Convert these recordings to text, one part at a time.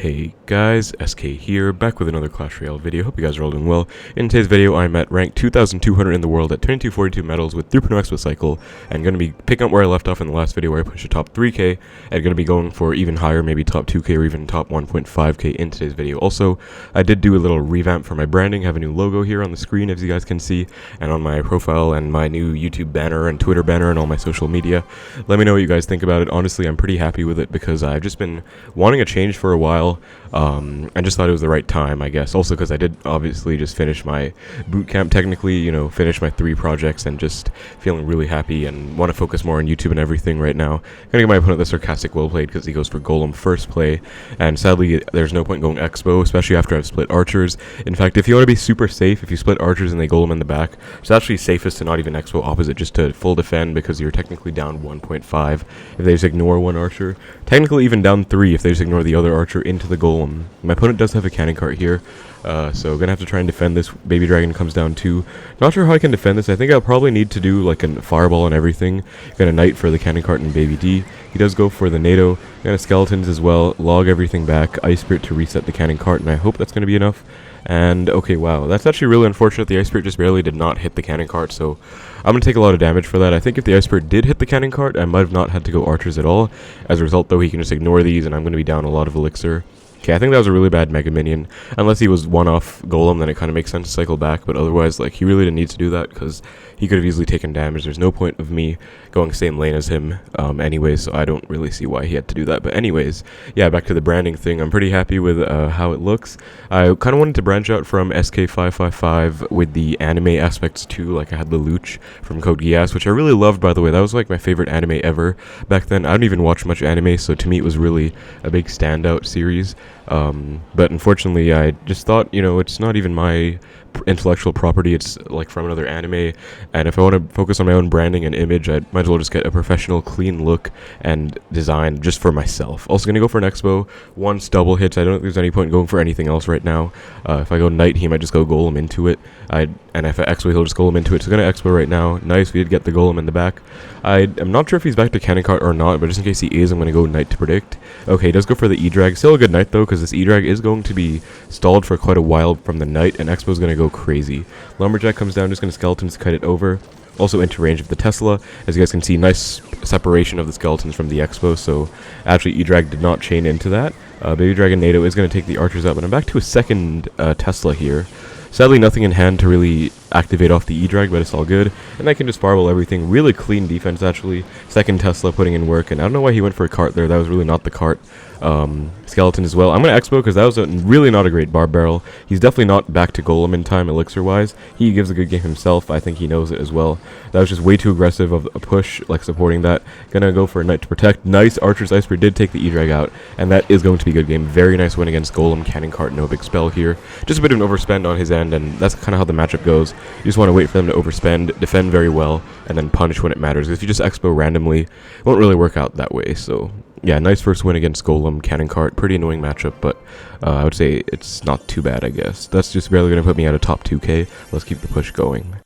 Hey guys, SK here, back with another Clash Royale video. Hope you guys are all doing well. In today's video, I'm at rank 2,200 in the world at 2242 medals with 3.0 Xbow Cycle, and going to be picking up where I left off in the last video where I pushed the top 3k, and going to be going for even higher, maybe top 2k or even top 1.5k in today's video. Also, I did do a little revamp for my branding, have a new logo here on the screen as you guys can see, and on my profile and my new YouTube banner and Twitter banner and all my social media. Let me know what you guys think about it. Honestly, I'm pretty happy with it because I've just been wanting a change for a while. I just thought it was the right time, I guess. Also because I did obviously just finish my boot camp technically, you know, finish my 3 projects and just feeling really happy and want to focus more on YouTube and everything right now. I'm gonna give my opponent the sarcastic well played because he goes for Golem first play, and sadly there's no point going Xbow, especially after I've split archers. In fact, if you want to be super safe, if you split archers and they Golem in the back, it's actually safest to not even Xbow opposite, just to full defend because you're technically down 1.5 if they just ignore one archer. Technically even down 3 if they just ignore the other archer into the Golem. My opponent does have a cannon cart here, so gonna have to try and defend this. Baby dragon comes down too. Not sure how I can defend this. I think I'll probably need to do like a fireball and everything. Gonna knight for the cannon cart and baby D. He does go for the NATO. Gonna skeletons as well. Log everything back. Ice spirit to reset the cannon cart, and I hope that's gonna be enough. And okay, wow, that's actually really unfortunate. The ice spirit just barely did not hit the cannon cart, so I'm gonna take a lot of damage for that. I think if the ice spirit did hit the cannon cart, I might have not had to go archers at all. As a result, though, he can just ignore these, and I'm gonna be down a lot of elixir. Okay, I think that was a really bad Mega Minion. Unless he was one-off Golem, then it kind of makes sense to cycle back, but otherwise, like, he really didn't need to do that, because he could have easily taken damage. There's no point of me going same lane as him anyways, so I don't really see why he had to do that. But anyways, yeah, back to the branding thing. I'm pretty happy with how it looks. I kind of wanted to branch out from SK555 with the anime aspects too, like I had the Luch from Code Geass, which I really loved, by the way. That was like my favorite anime ever back then. I don't even watch much anime, so to me it was really a big standout series. But unfortunately, I just thought, you know, it's not even my intellectual property, it's like from another anime, and if I want to focus on my own branding and image, I might as well just get a professional clean look and design just for myself. Also gonna go for an Xbow. Once double hits, I don't think there's any point going for anything else right now. If I go knight, he might just go golem into it, and if I Xbow, he'll just golem into it. So gonna Xbow right now. Nice, we did get the golem in the back. I'm not sure if he's back to cannon cart or not, but just in case he is, I'm gonna go knight to predict. Okay, he does go for the E-drag. Still a good knight though, because this E-drag is going to be stalled for quite a while from the knight, and Xbow's gonna go crazy. Lumberjack comes down, just gonna skeletons cut it over. Also into range of the Tesla. As you guys can see, nice separation of the skeletons from the Xbow, so actually E-drag did not chain into that. Baby Dragon NATO is going to take the archers out, but I'm back to a second Tesla here. Sadly, nothing in hand to really activate off the E-drag, but it's all good. And I can just fireball everything. Really clean defense, actually. Second Tesla putting in work, and I don't know why he went for a cart there. That was really not the cart. Skeleton as well. I'm going to Xbow because that was really not a great bar barrel. He's definitely not back to Golem in time, elixir-wise. He gives a good game himself. I think he knows it as well. That was just way too aggressive of a push, like supporting that. Gonna go for a knight to protect. Nice. Archer's Ice Spirit did take the E-drag out, and that is going to be a good game. Very nice win against Golem. Cannon cart, no big spell here. Just a bit of an overspend on his end, and that's kind of how the matchup goes. You just want to wait for them to overspend, defend very well, and then punish when it matters. If you just Xbow randomly, it won't really work out that way. So yeah, nice first win against Golem, cannon cart. Pretty annoying matchup, but I would say it's not too bad, I guess. That's just barely going to put me at a top 2k. Let's keep the push going.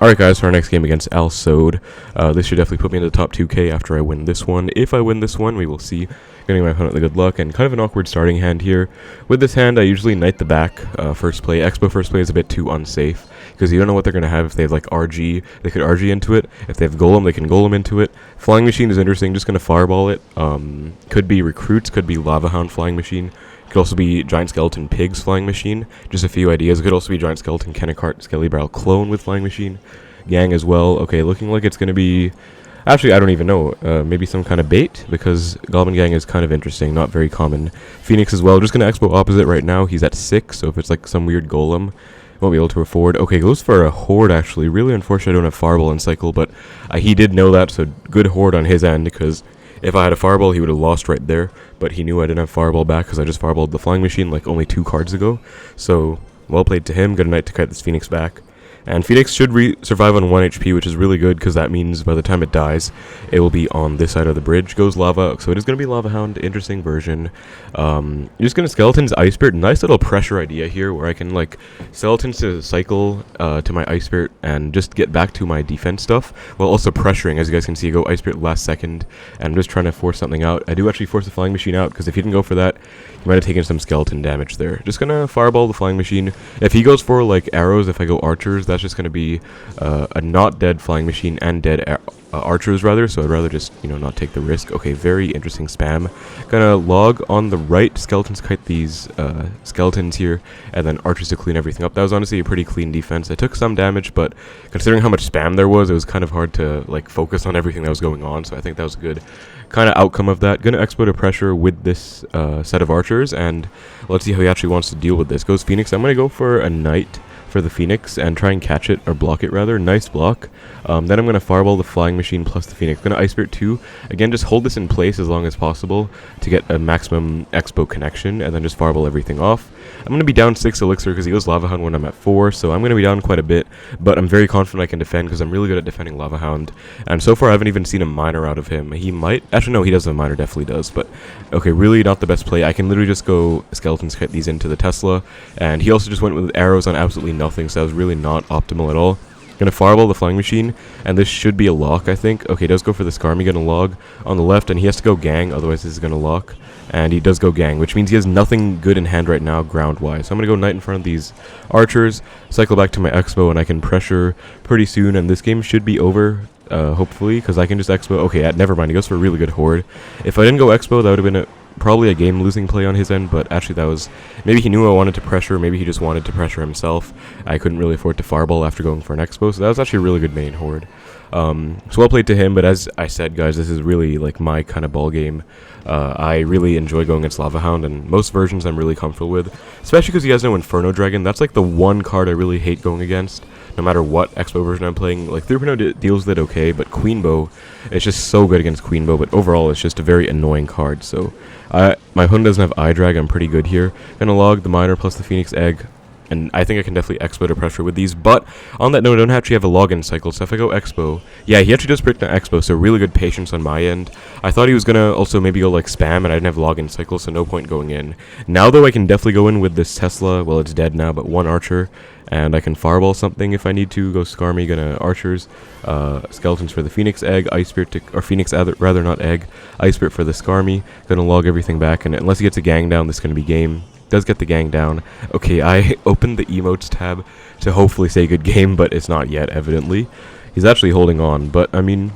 Alright guys, for our next game against Al Sode. This should definitely put me in the top 2k after I win this one. If I win this one, we will see. Getting my opponent the good luck, and kind of an awkward starting hand here. With this hand, I usually knight the back first play. Xbow first play is a bit too unsafe, because you don't know what they're going to have. If they have like RG, they could RG into it. If they have Golem, they can Golem into it. Flying Machine is interesting, just going to fireball it. Could be Recruits, could be Lavahound Flying Machine. Could also be Giant Skeleton Pigs Flying Machine. Just a few ideas. It could also be Giant Skeleton Cannon Cart Skelly Barrel Clone with Flying Machine. Gang as well. Okay, looking like it's going to be... Actually, I don't even know. Maybe some kind of bait, because Goblin Gang is kind of interesting, not very common. Phoenix as well. Just going to Xbow opposite right now. He's at 6, so if it's like some weird Golem, won't be able to afford. Okay, goes for a Horde, actually. Really unfortunate I don't have Fireball and Cycle, but he did know that, so good Horde on his end, because if I had a Fireball, he would have lost right there, but he knew I didn't have Fireball back, because I just Fireballed the Flying Machine like only 2 cards ago. So, well played to him. Good night to cut this Phoenix back. And Phoenix should survive on 1 HP, which is really good, because that means by the time it dies, it will be on this side of the bridge. Goes Lava, so it is going to be Lavahound, interesting version. You're just going to Skeletons, Ice Spirit, nice little pressure idea here, where I can, like, Skeletons to cycle to my Ice Spirit, and just get back to my defense stuff, while also pressuring, as you guys can see, go Ice Spirit last second, and I'm just trying to force something out. I do actually force the Flying Machine out, because if he didn't go for that, he might have taken some skeleton damage there. Just going to Fireball the Flying Machine. If he goes for, like, arrows, if I go archers, that's just going to be a not dead Flying Machine and dead archers rather, so I'd rather just, you know, not take the risk. Okay, very interesting spam. Gonna log on the right, Skeletons kite these skeletons here, and then archers to clean everything up. That was honestly a pretty clean defense. I took some damage, but considering how much spam there was, it was kind of hard to, like, focus on everything that was going on, so I think that was a good kind of outcome of that. Gonna Xbow to pressure with this set of archers, and let's see how he actually wants to deal with this. Goes Phoenix. I'm gonna go for a knight for the Phoenix and try and catch it, or block it rather. Nice block. Then I'm going to Fireball the Flying Machine plus the Phoenix. I'm going to Ice Spirit 2. Again, just hold this in place as long as possible to get a maximum Xbow connection, and then just Fireball everything off. I'm going to be down 6 Elixir because he goes Lavahound when I'm at 4, so I'm going to be down quite a bit, but I'm very confident I can defend because I'm really good at defending Lavahound. And so far I haven't even seen a Miner out of him. He might, actually no, he does have a Miner, definitely does, but okay, really not the best play. I can literally just go Skeletons kite these into the Tesla, and he also just went with arrows on absolutely nothing, so that was really not optimal at all. Gonna Fireball the Flying Machine, and this should be a lock, I think. Okay, does go for the Skarmy, gonna log on the left, and he has to go Gang, otherwise this is gonna lock. And he does go Gang, which means he has nothing good in hand right now, ground-wise. So I'm gonna go Knight in front of these archers, cycle back to my Xbow, and I can pressure pretty soon, and this game should be over, hopefully, because I can just Xbow. Okay, never mind, he goes for a really good Horde. If I didn't go Xbow, that would have been probably a game-losing play on his end, but actually that was, maybe he knew I wanted to pressure, maybe he just wanted to pressure himself. I couldn't really afford to Fireball after going for an Xbow, so that was actually a really good main Horde. So well played to him, but as I said, guys, this is really like my kind of ball game. I really enjoy going against Lavahound, and most versions I'm really comfortable with, especially because he has no Inferno Dragon. That's like the one card I really hate going against, no matter what Xbow version I'm playing. Like 3.0 deals with it okay, but Queen Bow, it's just so good against Queen Bow, but overall it's just a very annoying card. So my Hun doesn't have Eye Drag, I'm pretty good here. Gonna log the Miner plus the Phoenix Egg, and I think I can definitely Xbow to pressure with these. But on that note, I don't actually have a login cycle, so if I go Xbow, yeah, he actually does predict an Xbow, so really good patience on my end. I thought he was gonna also maybe go like spam, and I didn't have login cycle, so no point going in. Now though, I can definitely go in with this Tesla. Well, it's dead now, but one archer, and I can Fireball something if I need to. Go Skarmy, gonna archers, Skeletons for the Phoenix Egg, Ice Spirit to, or Phoenix rather, not Egg, Ice Spirit for the Skarmy, gonna log everything back, and unless he gets a gang down, this is gonna be game. Does get the gang down. Okay, I opened the emotes tab to hopefully say good game, but it's not yet, evidently. He's actually holding on, but I mean,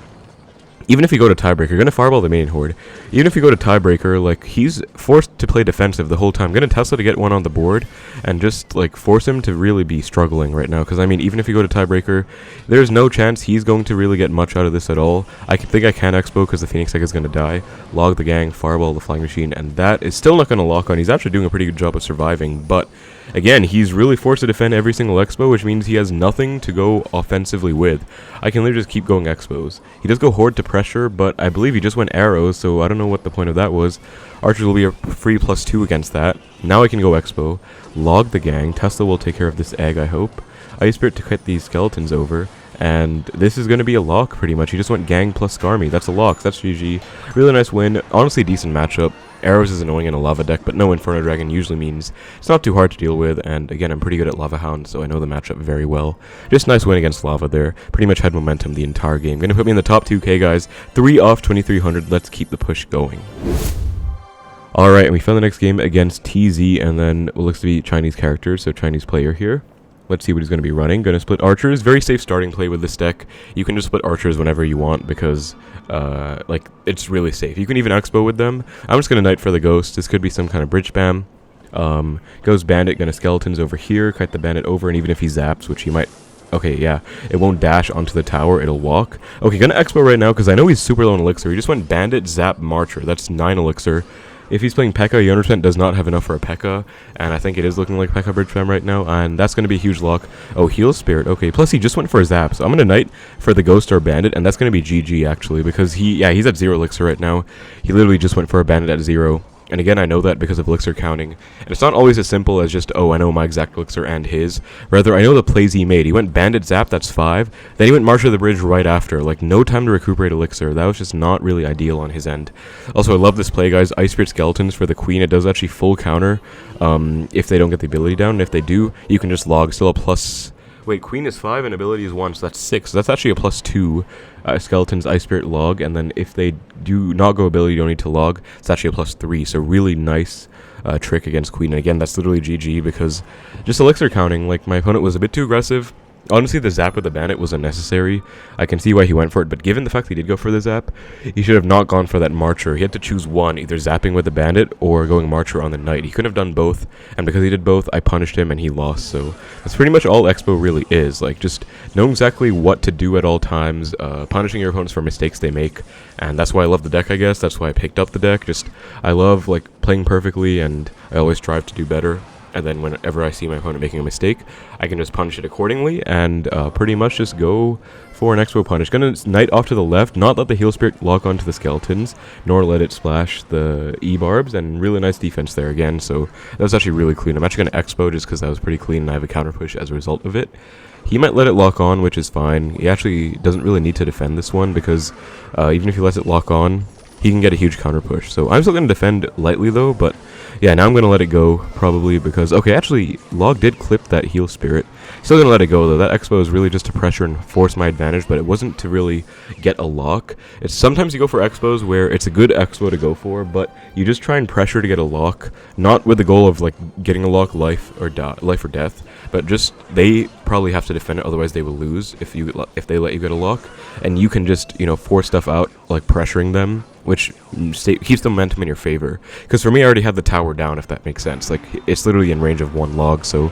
even if you go to Tiebreaker, you're going to Fireball the main Horde. Even if you go to Tiebreaker, like, he's forced to play defensive the whole time. Going to Tesla to get one on the board and just, like, force him to really be struggling right now. Because, I mean, even if you go to Tiebreaker, there's no chance he's going to really get much out of this at all. I think I can Xbow because the Phoenix Egg is going to die. Log the gang, Fireball the Flying Machine, and that is still not going to lock on. He's actually doing a pretty good job of surviving, but again, he's really forced to defend every single Xbow, which means he has nothing to go offensively with. I can literally just keep going Xbows. He does go Horde to pressure, but I believe he just went arrows, so I don't know what the point of that was. Archers will be a free +2 against that. Now I can go Xbow, log the gang. Tesla will take care of this egg, I hope. Ice Spirit to cut these skeletons over, and this is going to be a lock pretty much. He just went gang plus Skarmy. That's a lock. That's GG. Really nice win. Honestly, decent matchup. Arrows is annoying in a lava deck, but no Inferno Dragon usually means it's not too hard to deal with, and again, I'm pretty good at Lavahound, so I know the matchup very well. Just nice win against Lava there. Pretty much had momentum the entire game. Gonna put me in the top 2K, guys. 3 off 2,300. Let's keep the push going. Alright, and we found the next game against TZ, and then it looks to be Chinese characters, so Chinese player here. Let's see what he's going to be running. Going to split archers. Very safe starting play with this deck. You can just split archers whenever you want because, like, it's really safe. You can even Xbow with them. I'm just going to Knight for the Ghost. This could be some kind of Bridgespam. Goes Bandit. Going to Skeletons over here. Kite the Bandit over, and even if he zaps, which he might... Okay, yeah. It won't dash onto the tower. It'll walk. Okay, going to Xbow right now because I know he's super low on Elixir. He just went Bandit, Zap, Marcher. That's 9 Elixir. If he's playing P.E.K.K.A, he 100% does not have enough for a P.E.K.K.A, and I think it is looking like P.E.K.K.A Bridgespam right now, and that's going to be a huge lock. Oh, Heal Spirit, okay, plus he just went for a Zap, so I'm going to Knight for the Ghost or Bandit, and that's going to be GG, actually, because he's at 0 Elixir right now. He literally just went for a Bandit at 0. And again, I know that because of elixir counting. And it's not always as simple as just, oh, I know my exact elixir and his. Rather, I know the plays he made. He went Bandit Zap, that's 5. Then he went March of the Bridge right after. Like, no time to recuperate elixir. That was just not really ideal on his end. Also, I love this play, guys. Ice Spirit Skeletons for the Queen. It does actually full counter if they don't get the ability down. And if they do, you can just log. Still a plus... Wait, Queen is 5 and ability is 1, so that's 6. So that's actually a +2 Skeletons Ice Spirit log, and then if they do not go ability, you don't need to log. It's actually a +3, so really nice trick against Queen. And again, that's literally GG because just elixir counting, like my opponent was a bit too aggressive. Honestly, the zap with the bandit was unnecessary. I can see why he went for it, but given the fact that he did go for the zap, he should have not gone for that marcher. He had to choose one, either zapping with the bandit or going marcher on the knight. He couldn't have done both, and because he did both, I punished him and he lost. So that's pretty much all Xbow really is, like just knowing exactly what to do at all times, punishing your opponents for mistakes they make, and that's why I love the deck, I guess. That's why I picked up the deck. Just, I love like playing perfectly, and I always strive to do better. And then whenever I see my opponent making a mistake, I can just punish it accordingly and pretty much just go for an Xbow punish. Gonna knight off to the left, not let the heal spirit lock onto the skeletons, nor let it splash the E-barbs, and really nice defense there again. So that was actually really clean. I'm actually gonna Xbow just because that was pretty clean and I have a counter push as a result of it. He might let it lock on, which is fine. He actually doesn't really need to defend this one because even if he lets it lock on, he can get a huge counter push. So I'm still gonna defend lightly though, but yeah, now I'm going to let it go, probably, because... Okay, actually, Log did clip that heal spirit. Still going to let it go, though. That Xbow is really just to pressure and force my advantage, but it wasn't to really get a lock. It's sometimes you go for Xbows where it's a good Xbow to go for, but you just try and pressure to get a lock, not with the goal of, like, getting a lock life or death, but just they probably have to defend it, otherwise they will lose if they let you get a lock, and you can just, you know, force stuff out, like pressuring them, which keeps the momentum in your favor. Because for me, I already had the tower down, if that makes sense. Like, it's literally in range of 1 log, so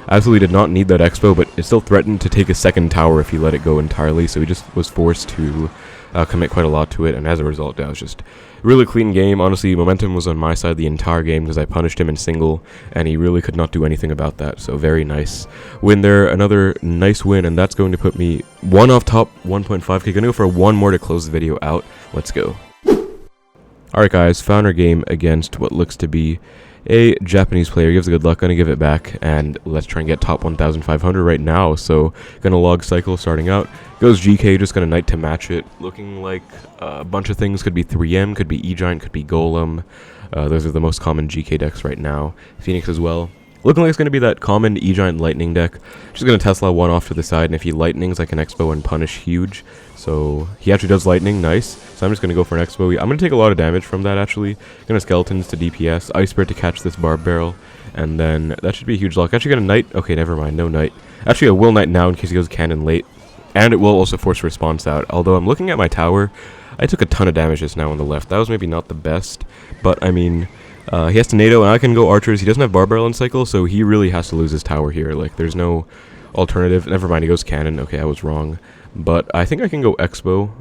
absolutely did not need that Xbow, but it still threatened to take a second tower if he let it go entirely, so he just was forced to commit quite a lot to it, and as a result, that was just a really clean game. Honestly, momentum was on my side the entire game because I punished him in single, and he really could not do anything about that, so very nice win there. Another nice win, and that's going to put me 1 off top 1.5k. Gonna go for 1 more to close the video out. Let's go. Alright guys, found our game against what looks to be a Japanese player. Gives a good luck, gonna give it back, and let's try and get top 1,500 right now. So, gonna log cycle starting out. Goes GK, just gonna knight to match it. Looking like a bunch of things. Could be 3M, could be E-Giant, could be Golem. Those are the most common GK decks right now. Phoenix as well. Looking like it's going to be that common E-Giant Lightning deck. Just going to Tesla 1 off to the side, and if he Lightnings, I can Xbow and punish huge. So, he actually does Lightning, nice. So I'm just going to go for an Xbow. I'm going to take a lot of damage from that, actually. Going to Skeletons to DPS, Ice Spirit to catch this Barb Barrel, and then that should be a huge lock. Actually going to Knight, okay, never mind, no Knight. Actually, I will Knight now in case he goes Cannon late, and it will also force response out. Although I'm looking at my tower, I took a ton of damage just now on the left. That was maybe not the best, but I mean... he has to NATO, and I can go archers. He doesn't have Barbarian cycle, so he really has to lose his tower here. Like, there's no alternative. Never mind, he goes cannon. Okay, I was wrong. But I think I can go Xbow,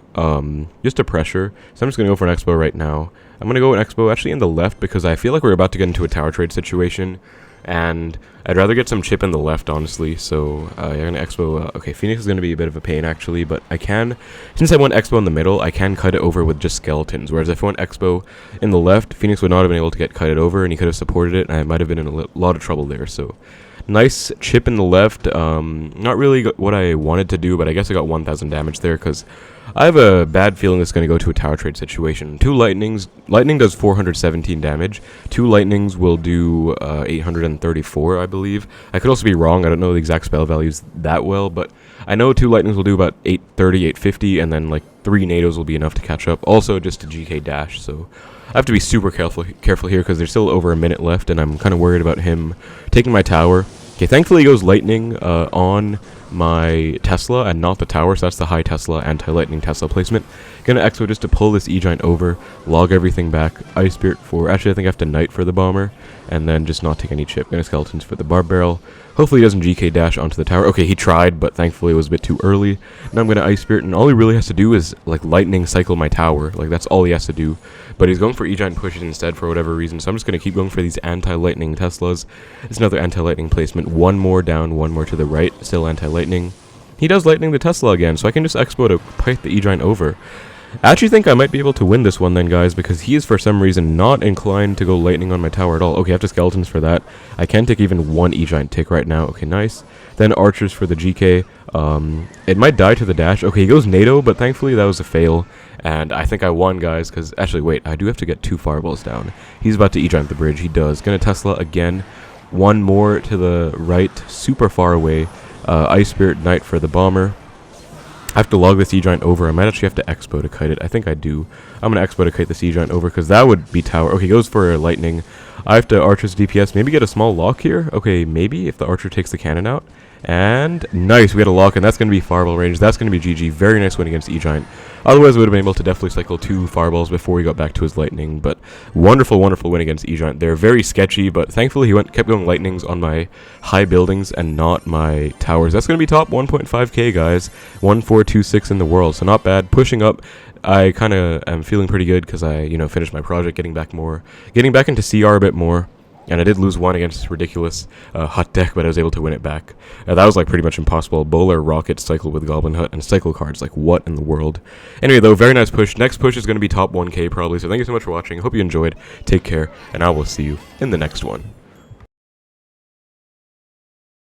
just to pressure. So I'm just going to go for an Xbow right now. I'm going to go an Xbow actually in the left, because I feel like we're about to get into a tower trade situation. And I'd rather get some chip in the left, honestly. So I'm going to Xbow. Okay, Phoenix is going to be a bit of a pain, actually. But I can, since I went Xbow in the middle, I can cut it over with just skeletons. Whereas if I went Xbow in the left, Phoenix would not have been able to get cut it over, and he could have supported it, and I might have been in a lot of trouble there. So nice chip in the left. Not really what I wanted to do, but I guess I got 1,000 damage there, because I have a bad feeling it's going to go to a tower trade situation. 2 lightnings. Lightning does 417 damage. 2 lightnings will do 834, I believe. I could also be wrong. I don't know the exact spell values that well, but I know 2 lightnings will do about 830, 850, and then like 3 NATOs will be enough to catch up. Also, just a GK dash, so I have to be super careful here because there's still over a minute left, and I'm kind of worried about him taking my tower. Okay, thankfully he goes lightning on my Tesla and not the tower, so that's the high Tesla, anti-lightning Tesla placement. Gonna Exo just to pull this E-Giant over, log everything back, Ice Spirit for, actually I think I have to Knight for the bomber, and then just not take any chip. Gonna Skeletons for the Barb Barrel. Hopefully he doesn't GK dash onto the tower. Okay, he tried, but thankfully it was a bit too early. Now I'm gonna Ice Spirit, and all he really has to do is like lightning cycle my tower. Like, that's all he has to do. But he's going for E-Giant pushes instead for whatever reason, so I'm just gonna keep going for these anti-lightning Teslas. It's another anti-lightning placement. 1 more down, 1 more to the right, still anti-lightning. He does lightning the Tesla again, so I can just Expo to pipe the E-Giant over. I actually think I might be able to win this one then, guys, because he is for some reason not inclined to go lightning on my tower at all. Okay, I have to skeletons for that. I can take even one E-Giant tick right now. Okay, nice. Then archers for the GK. It might die to the dash. Okay, he goes NATO, but thankfully that was a fail. And I think I won, guys, because... Actually, wait, I do have to get 2 fireballs down. He's about to E-Giant the bridge. He does. Gonna Tesla again. One more to the right, super far away. Ice Spirit Knight for the bomber. I have to log this E-Giant over. I might actually have to Xbow to kite it. I think I do. I'm going to Xbow to kite this E-Giant over because that would be tower. Okay, goes for lightning. I have to Archer's DPS. Maybe get a small lock here. Okay, maybe if the Archer takes the cannon out. And nice, we had a lock, and that's going to be fireball range. That's going to be GG. Very nice win against E-Giant. Otherwise, we would have been able to definitely cycle 2 fireballs before he got back to his lightning. But wonderful, wonderful win against E-Giant. They're very sketchy, but thankfully he kept going lightnings on my high buildings and not my towers. That's going to be top 1.5k, guys. 1426 in the world, so not bad. Pushing up. I kind of am feeling pretty good because I, finished my project, getting back into CR a bit more. And I did lose one against this ridiculous hut deck, but I was able to win it back. That was like pretty much impossible. Bowler, Rocket, Cycle with Goblin Hut, and Cycle cards. Like, what in the world? Anyway, though, very nice push. Next push is going to be top 1k probably. So thank you so much for watching. Hope you enjoyed. Take care, and I will see you in the next one.